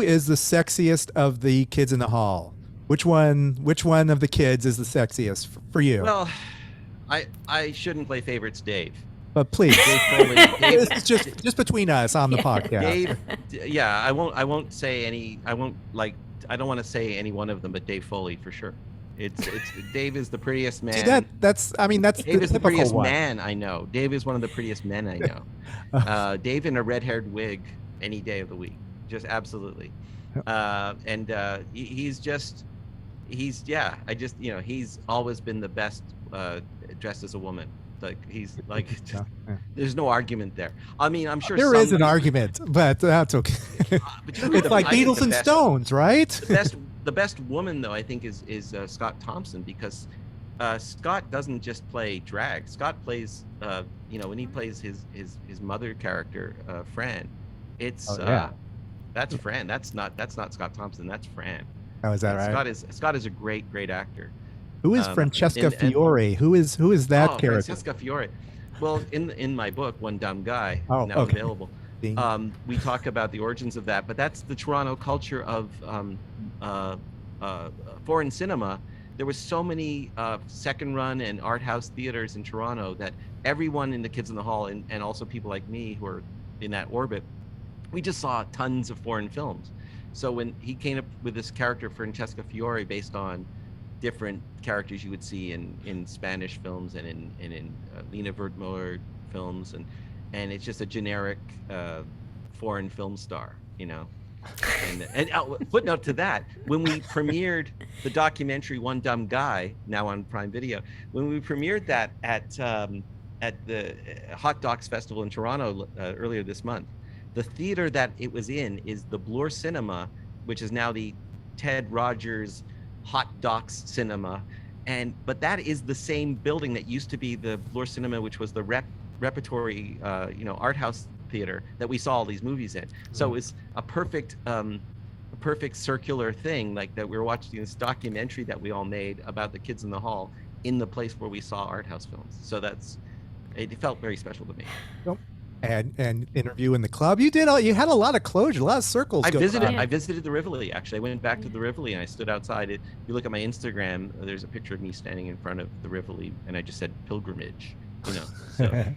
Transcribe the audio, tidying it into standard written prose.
is the sexiest of the kids in the hall? Which one of the kids is the sexiest for you? Well, I shouldn't play favorites, Dave. But please, Dave Foley. this is just between us on the podcast. Dave. Yeah, I won't say any. I won't like. I don't want to say any one of them, but Dave Foley for sure. It's Dave is the prettiest man. See, that's I mean that's Dave the is the typical prettiest one. man I know. Dave is one of the prettiest men I know. Dave in a red-haired wig any day of the week, just absolutely. He's just yeah. I just he's always been the best dressed as a woman. Like he's like just, there's no argument there. I mean, I'm sure there is an argument, but that's okay. It's like Beatles and Stones, right? The best woman though, I think, is Scott Thompson, because Scott doesn't just play drag. Scott plays when he plays his mother character, Fran, it's that's Fran. That's not Scott Thompson. That's Fran. Oh, is that right? Scott is a great actor. Who is Francesca Fiore? Who is that character? Francesca Fiore. Well, in my book, One Dumb Guy, now available, we talk about the origins of that. But that's the Toronto culture of foreign cinema. There was so many second run and art house theaters in Toronto that everyone in the Kids in the Hall, and also people like me who are in that orbit, we just saw tons of foreign films. So when he came up with this character Francesca Fiore based on different characters you would see in Spanish films and in Lena Wertmuller films, and it's just a generic foreign film star, And footnote to that, when we premiered the documentary One Dumb Guy, now on Prime Video, when we premiered that at the Hot Docs Festival in Toronto earlier this month, the theater that it was in is the Bloor Cinema, which is now the Ted Rogers Hot Docs Cinema, but that is the same building that used to be the Bloor Cinema, which was the repertory art house theater that we saw all these movies in. So it's a perfect circular thing, like that we were watching this documentary that we all made about the Kids in the Hall in the place where we saw art house films. So it felt very special to me. And interview in the club. You had a lot of closure, a lot of circles. I visited the Rivoli, actually. I went back to the Rivoli and I stood outside. If you look at my Instagram, there's a picture of me standing in front of the Rivoli, and I just said pilgrimage. So